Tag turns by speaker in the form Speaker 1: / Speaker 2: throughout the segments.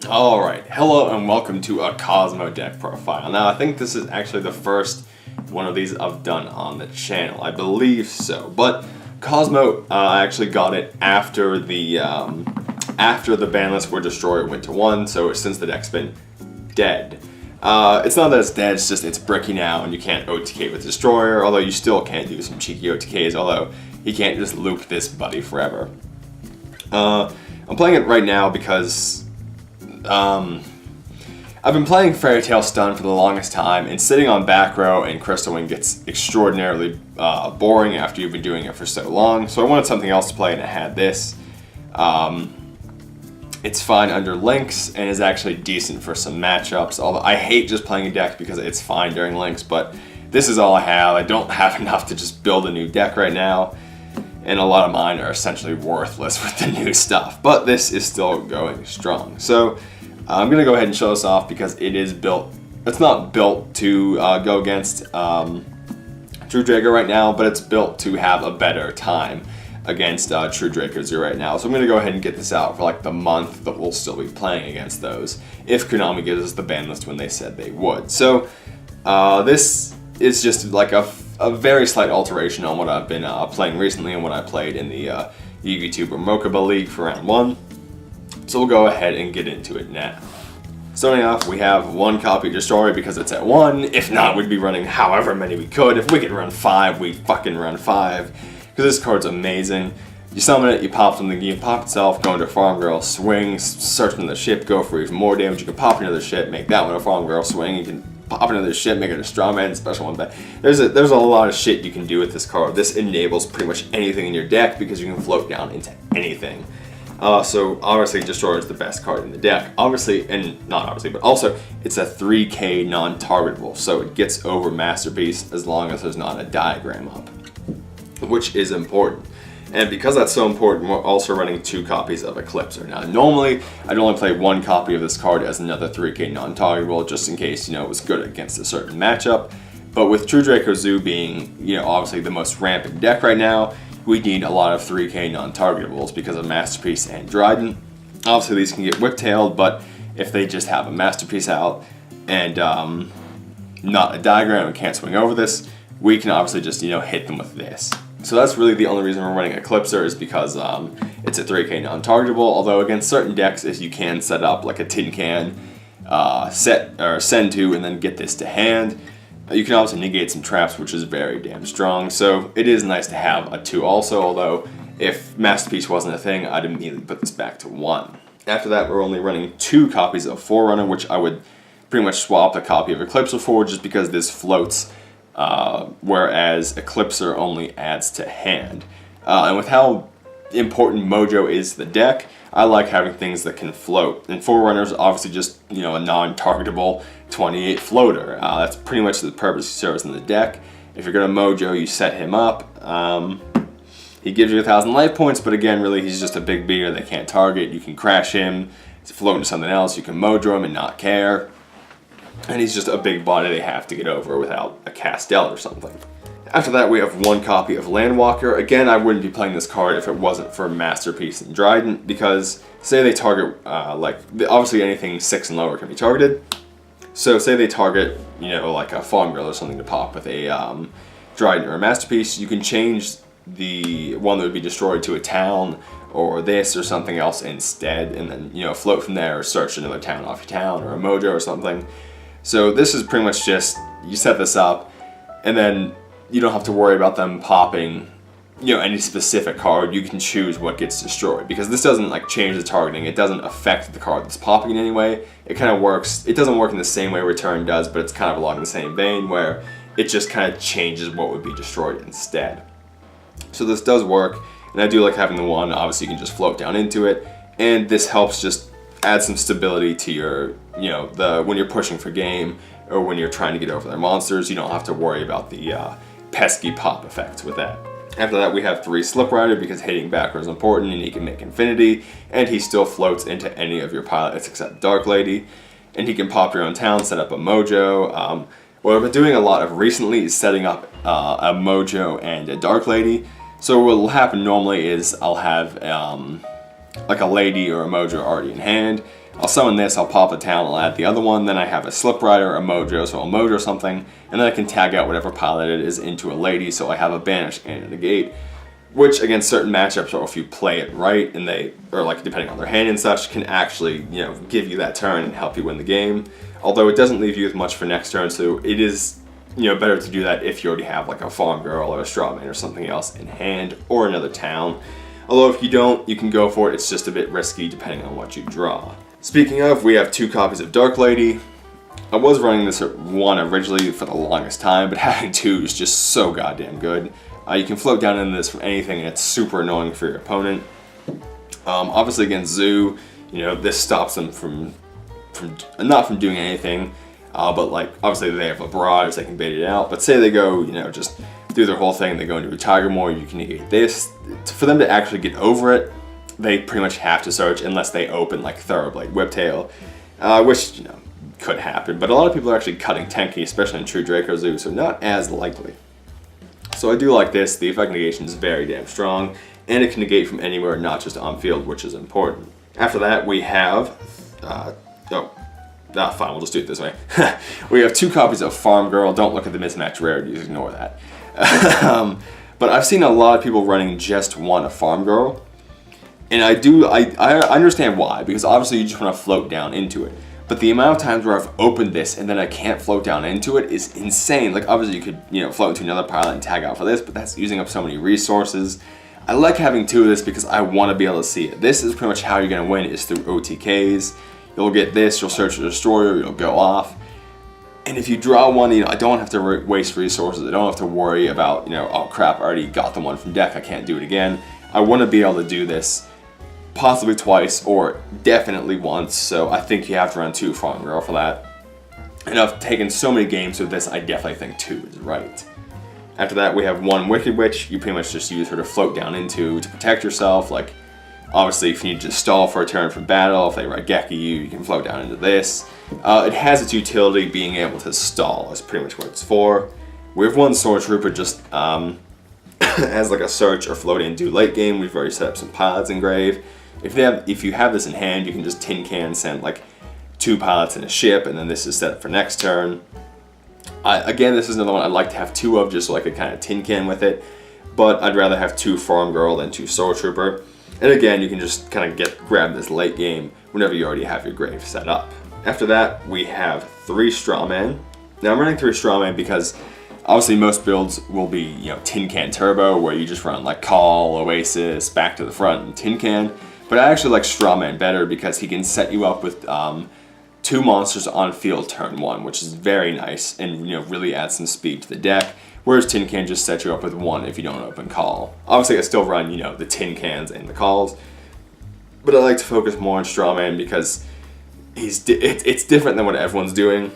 Speaker 1: Alright, hello and welcome to a Kozmo deck profile. Now I think this is actually the first one of these I've done on the channel, I believe so. But Kozmo, I actually got it after the ban lists were destroyed, went to 1, so since the deck's been dead. It's not that it's dead, it's just it's bricky now and you can't OTK with Destroyer, although you still can't do some cheeky OTKs, although you can't just loop this buddy forever. I'm playing it right now because I've been playing Fairy Tail Stun for the longest time, and sitting on back row and Crystal Wing gets extraordinarily boring after you've been doing it for so long, so I wanted something else to play and I had this. It's fine under links and is actually decent for some matchups, although I hate just playing a deck because it's fine during links, but this is all I have. I don't have enough to just build a new deck right now, and a lot of mine are essentially worthless with the new stuff, but this is still going strong. So I'm going to go ahead and show this off because it is built, it's not built to go against True Draco right now, but it's built to have a better time against True Draco Zoo right now. So I'm going to go ahead and get this out for like the month that we'll still be playing against those, if Konami gives us the ban list when they said they would. So this is just like a very slight alteration on what I've been playing recently and what I played in the YouTuber Mokuba League for round 1. So we'll go ahead and get into it now. Starting off, we have 1 copy of Destroyer because it's at 1. If not, we'd be running however many we could. If we could run 5, we'd fucking run 5. Because this card's amazing. You summon it, you pop something, you pop itself, go into Farm Girl, swing, search another ship, go for even more damage. You can pop another ship, make that one a Farm Girl, swing. You can pop another ship, make it a Straw Man, special one. But there's a lot of shit you can do with this card. This enables pretty much anything in your deck because you can float down into anything. So obviously Destroyer is the best card in the deck. Obviously, and not obviously, but also it's a 3K non-targetable, so it gets over Masterpiece as long as there's not a diagram up, which is important. And because that's so important, we're also running 2 copies of Eclipser. Now, normally, I'd only play 1 copy of this card as another 3K non-targetable, just in case, it was good against a certain matchup. But with True Draco Zoo being, obviously the most rampant deck right now, we need a lot of 3K non-targetables because of Masterpiece and Dryden. Obviously, these can get whiptailed, but if they just have a Masterpiece out and not a diagram and can't swing over this, we can obviously just, hit them with this. So that's really the only reason we're running Eclipser is because it's a 3K non-targetable, although against certain decks, if you can set up like a tin can, set or send to, and then get this to hand, you can also negate some traps, which is very damn strong. So it is nice to have a 2 also, although if Masterpiece wasn't a thing, I'd immediately put this back to 1. After that, we're only running 2 copies of Forerunner, which I would pretty much swap a copy of Eclipser for just because this floats, whereas Eclipser only adds to hand. And with how important Mojo is to the deck, I like having things that can float. And Forerunner's obviously just, a non-targetable 28 floater. That's pretty much the purpose he serves in the deck. If you're going to Mojo, you set him up. He gives you 1,000 life points, but again, really, he's just a big beater that can't target. You can crash him, float into something else, you can Mojo him and not care. And he's just a big body they have to get over without a Castell or something. After that, we have 1 copy of Landwalker. Again, I wouldn't be playing this card if it wasn't for Masterpiece and Dryden, because say they target, obviously anything 6 and lower can be targeted. So say they target, like a Farm Girl or something to pop with a Dryden or a Masterpiece, you can change the one that would be destroyed to a town or this or something else instead, and then, float from there or search another town off your town or a Mojo or something. So this is pretty much just, you set this up, and then you don't have to worry about them popping, any specific card. You can choose what gets destroyed, because this doesn't change the targeting. It doesn't affect the card that's popping in any way. It kind of works, it doesn't work in the same way Return does, but it's kind of along the same vein where it just kind of changes what would be destroyed instead. So this does work, and I do like having the 1. Obviously you can just float down into it, and this helps just add some stability to your, when you're pushing for game, or when you're trying to get over their monsters, you don't have to worry about the pesky pop effects with that. After that, we have 3 Slip Rider because hitting backwards is important, and he can make Infinity, and he still floats into any of your pilots except Dark Lady, and he can pop your own town, set up a Mojo. What I've been doing a lot of recently is setting up a Mojo and a Dark Lady. So what will happen normally is I'll have like a Lady or a Mojo already in hand. I'll summon this, I'll pop a town, I'll add the other one, then I have a Slip Rider, a Mojo, so a Mojo something, and then I can tag out whatever pilot it is into a Lady, so I have a Banish and a Negate, which against certain matchups, or if you play it right, and they, or like depending on their hand and such, can actually, give you that turn and help you win the game. Although it doesn't leave you with much for next turn, so it is, better to do that if you already have like a Farm Girl or a Strawman or something else in hand, or another town. Although if you don't, you can go for it, it's just a bit risky depending on what you draw. Speaking of, we have 2 copies of Dark Lady. I was running this at 1 originally for the longest time, but having 2 is just so goddamn good. You can float down into this from anything, and it's super annoying for your opponent. Obviously against Zoo, this stops them from not from doing anything, but like obviously they have a barrage, they can bait it out. But say they go, just do their whole thing, they go into a Tiger Moor, you can negate this. For them to actually get over it, they pretty much have to search unless they open like Thoroughblade Whiptail, which could happen. But a lot of people are actually cutting Tenki, especially in True Draco Zoo, so not as likely. So I do like this. The effect negation is very damn strong, and it can negate from anywhere, not just on field, which is important. After that, we have fine, we'll just do it this way. We have 2 copies of Farm Girl. Don't look at the mismatch rarities, ignore that. But I've seen a lot of people running just 1 of Farm Girl. And I understand why, because obviously you just want to float down into it. But the amount of times where I've opened this and then I can't float down into it is insane. Like obviously you could, float into another pilot and tag out for this, but that's using up so many resources. I like having 2 of this because I want to be able to see it. This is pretty much how you're going to win, is through OTKs. You'll get this, you'll search the destroyer, you'll go off. And if you draw 1, I don't have to waste resources. I don't have to worry about, oh crap, I already got the one from deck, I can't do it again. I want to be able to do this possibly twice or definitely once, so I think you have to run 2 Farm Girl for that. And I've taken so many games with this, I definitely think 2 is right. After that, we have 1 Wicked Witch. You pretty much just use her to float down into to protect yourself. Like, obviously, if you need to just stall for a turn from battle, if they Raigeki you can float down into this. It has its utility, being able to stall is pretty much what it's for. We have 1 Sword Trooper just as like a search or float in do late game. We've already set up some pilots in grave. If you have this in hand, you can just tin can send like 2 pilots in a ship, and then this is set up for next turn. Again, this is another one I'd like to have 2 of, just so I could kind of tin can with it. But I'd rather have 2 Farm Girl than 2 Sword Trooper. And again, you can just kind of grab this late game whenever you already have your grave set up. After that, we have 3 Strawman. Now I'm running 3 Strawman because obviously most builds will be, Tin Can Turbo, where you just run like Call, Oasis, back to the front, and Tin Can. But I actually like Strawman better because he can set you up with 2 monsters on field turn 1, which is very nice and really adds some speed to the deck. Whereas Tin Can just sets you up with 1 if you don't open Call. Obviously I still run, the Tin Cans and the Calls, but I like to focus more on Strawman because it's different than what everyone's doing.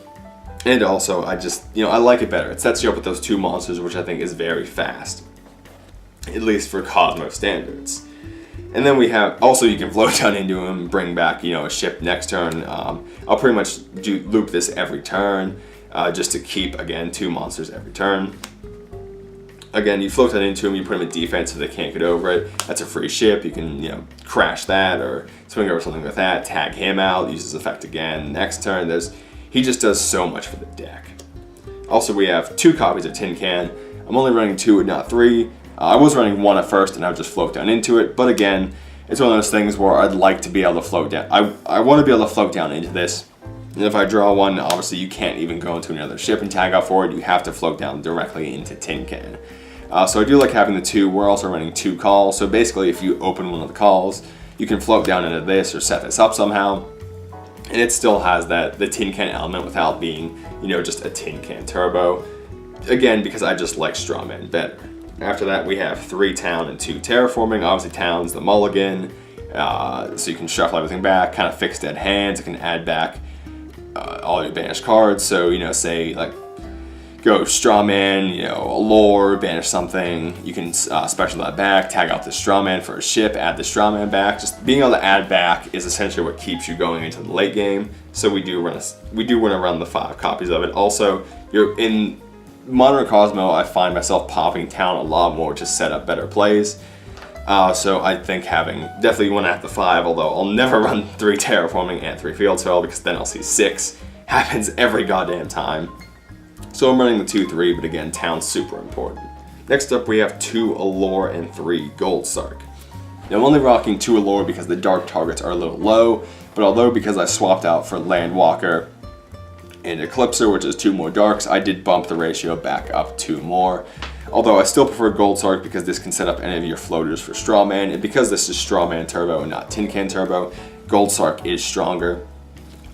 Speaker 1: And also I just, I like it better. It sets you up with those 2 monsters, which I think is very fast, at least for Kozmo standards. And then we have, also you can float down into him, bring back, a ship next turn. I'll pretty much loop this every turn, just to keep, again, 2 monsters every turn. Again, you float that into him, you put him in defense so they can't get over it. That's a free ship, you can, crash that or swing over something with that, tag him out, use his effect again. Next turn, he just does so much for the deck. Also, we have 2 copies of Tin Can. I'm only running 2 and not 3. I was running 1 at first and I would just float down into it, but again, it's one of those things where I'd like to be able to float down. I want to be able to float down into this. And if I draw 1, obviously you can't even go into another ship and tag out for it. You have to float down directly into Tin Can. So I do like having the 2. We're also running 2 Calls. So basically if you open one of the Calls, you can float down into this or set this up somehow. And it still has the Tin Can element without being, just a Tin Can Turbo. Again, because I just like Strawman better. After that, we have 3 Town and 2 Terraforming. Obviously, Town's the mulligan, so you can shuffle everything back, kind of fix dead hands. It can add back all your banished cards. So, say, like, go Strawman, Allure, banish something. You can special that back, tag out the Strawman for a ship, add the Strawman back. Just being able to add back is essentially what keeps you going into the late game. So we do want to run the 5 copies of it. Also, you're in Modern Kozmo, I find myself popping Town a lot more to set up better plays. So I think having definitely 1 at the 5, although I'll never run 3 terraforming and 3 field spell because then I'll see 6. Happens every goddamn time. So I'm running the 2-3, but again, town's super important. Next up we have 2 Allure and 3 Gold Sark. Now I'm only rocking 2 Allure because the dark targets are a little low, but although because I swapped out for Landwalker and Eclipser, which is 2 more darks, I did bump the ratio back up 2 more. Although I still prefer Gold Sark because this can set up any of your floaters for Strawman, and because this is Strawman Turbo and not Tin Can Turbo, Gold Sark is stronger.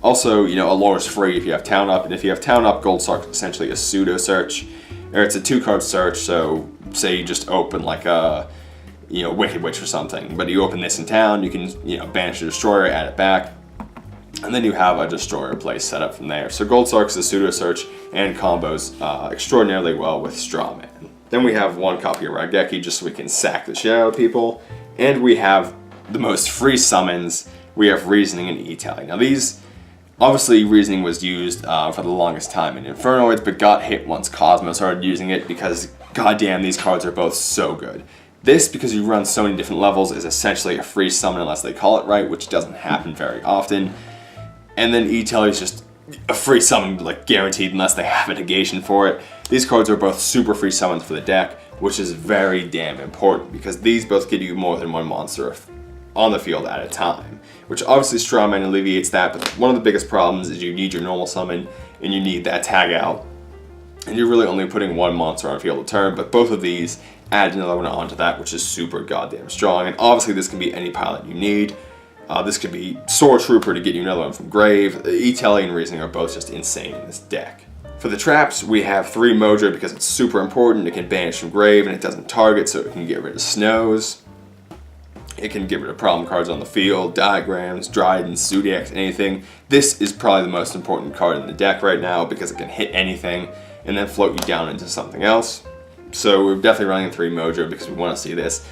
Speaker 1: Also, Allure is free if you have Town Up, and if you have Town Up, Gold Sark is essentially a pseudo search, or it's a 2-card search. So say you just open like a Wicked Witch or something, but you open this in town, you can banish a Destroyer, add it back, and then you have a Destroyer place set up from there. So Gold Sark is a pseudo search and combos extraordinarily well with Strawman. Then we have 1 copy of Raigeki just so we can sack the shit out of people. And we have the most free summons. We have Reasoning and E-Tally. Now these, obviously Reasoning was used for the longest time in Infernoids, but got hit once Kozmo started using it because goddamn these cards are both so good. This, because you run so many different levels, is essentially a free summon unless they call it right, which doesn't happen very often. And then E-Tally is just a free summon, like guaranteed unless they have a negation for it. These cards are both super free summons for the deck, which is very damn important because these both give you more than 1 monster on the field at a time, which obviously Strawman alleviates that, but one of the biggest problems is you need your normal summon and you need that tag out, and you're really only putting 1 monster on field a turn, but both of these add another one onto that, which is super goddamn strong. And obviously this can be any pilot you need. This could be Sword Trooper to get you another one from Grave. E-Tally and Reasoning are both just insane in this deck. For the traps, we have 3 Mojo because it's super important. It can banish from Grave and it doesn't target, so it can get rid of Snows. It can get rid of problem cards on the field, Diagrams, Dryden, Zodiacs, anything. This is probably the most important card in the deck right now because it can hit anything and then float you down into something else. So we're definitely running 3 Mojo because we want to see this.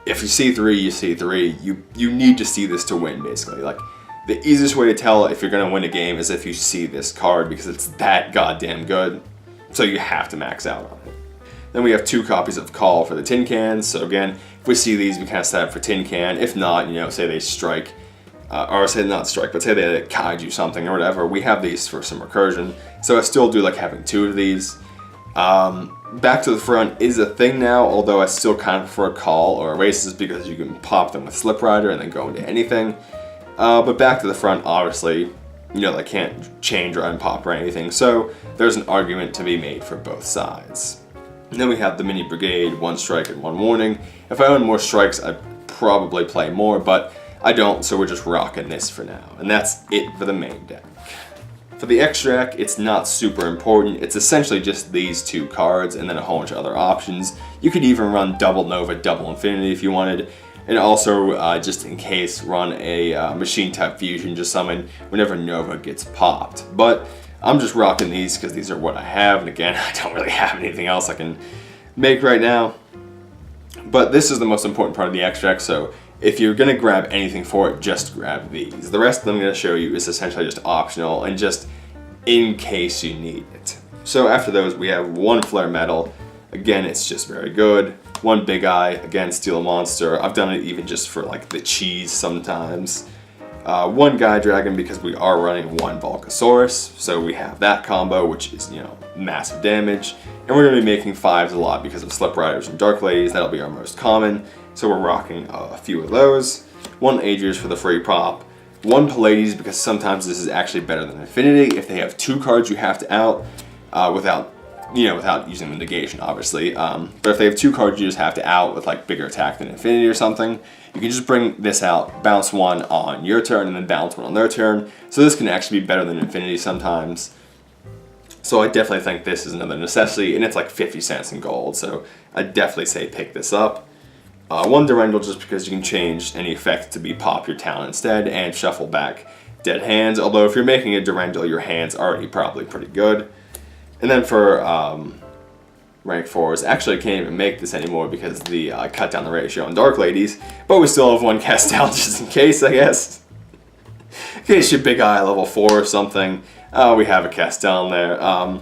Speaker 1: If you see 3, you see 3. You need to see this to win, basically. Like, the easiest way to tell if you're going to win a game is if you see this card because it's that goddamn good. So you have to max out on it. Then we have 2 copies of Call for the Tin Cans. So again, if we see these, we kind of set up for Tin Can. If not, say they strike, or say not strike, but say they kaiju something or whatever, we have these for some recursion. So I still do like having 2 of these. Back to the front is a thing now, although I still kind of prefer Call or Erases because you can pop them with Slip Rider and then go into anything. But back to the front, obviously, they can't change or unpop or anything, so there's an argument to be made for both sides. And then we have the Mini Brigade, 1 strike and 1 warning. If I own more strikes, I'd probably play more, but I don't, so we're just rocking this for now. And that's it for the main deck. For the extract, it's not super important. It's essentially just these 2 cards and then a whole bunch of other options. You could even run double Nova, double Infinity if you wanted. And also, just in case, run a Machine Type Fusion just summon whenever Nova gets popped. But I'm just rocking these because these are what I have. And again, I don't really have anything else I can make right now. But this is the most important part of the extract, so if you're going to grab anything for it, just grab these. The rest that I'm going to show you is essentially just optional and just in case you need it. So after those, we have 1 Flare Metal. Again, it's just very good. 1 Big Eye, again, Steal a Monster. I've done it even just for like the cheese sometimes. 1 Guy Dragon because we are running 1 Volcasaurus, so we have that combo, which is, massive damage. And we're going to be making 5s a lot because of Slip Riders and Dark Ladies. That'll be our most common, so we're rocking a few of those. 1 Aegis for the free pop. 1 Pallades because sometimes this is actually better than Infinity. If they have 2 cards you have to out without using the negation, obviously. But if they have 2 cards you just have to out with like bigger attack than Infinity or something, you can just bring this out, bounce 1 on your turn, and then bounce 1 on their turn. So this can actually be better than Infinity sometimes. So I definitely think this is another necessity, and it's like 50 cents in gold, so I definitely say pick this up. 1 Durendal just because you can change any effect to be pop your town instead, and shuffle back dead hands, although if you're making a Durendal, your hand's already probably pretty good. And then for rank 4s, actually I can't even make this anymore because the cut down the ratio on Dark Ladies, but we still have 1 Castel just in case, I guess. In case you're Big Eye level 4 or something, we have a Castel in there.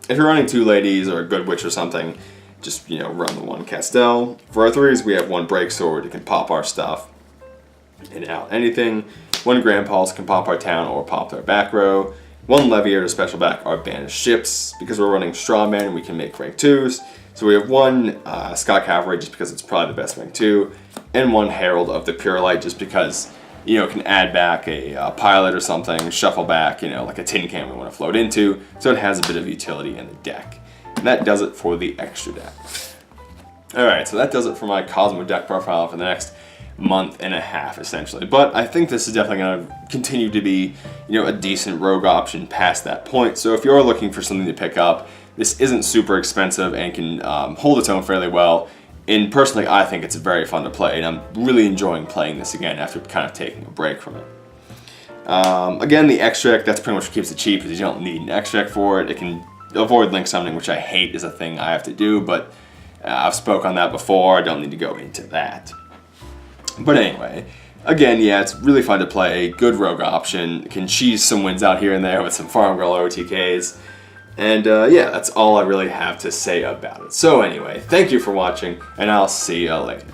Speaker 1: If you're running 2 Ladies or a Good Witch or something, just, run the 1 Castel. For our 3s, we have 1 Break Sword. It can pop our stuff and out anything. 1 Grand Pulse can pop our town or pop their back row. 1 Leviator to special back our banished ships. Because we're running Strawman, we can make rank 2s. So we have 1 Scott Cavalry just because it's probably the best rank 2. And 1 Herald of the Pure Light just because, it can add back a pilot or something, shuffle back, like a tin can we want to float into. So it has a bit of utility in the deck. And that does it for the extra deck. Alright, so that does it for my Kozmo deck profile for the next month and a half, essentially. But I think this is definitely going to continue to be, a decent rogue option past that point. So if you're looking for something to pick up, this isn't super expensive and can hold its own fairly well. And personally, I think it's very fun to play, and I'm really enjoying playing this again after kind of taking a break from it. Again, the extract, that's pretty much what keeps it cheap, because you don't need an extract for it. It can avoid link summoning, which I hate is a thing I have to do, but I've spoke on that before. I don't need to go into that. But anyway, again, yeah, it's really fun to play. Good rogue option. Can cheese some wins out here and there with some Farm Girl OTKs. And yeah, that's all I really have to say about it. So anyway, thank you for watching, and I'll see you later.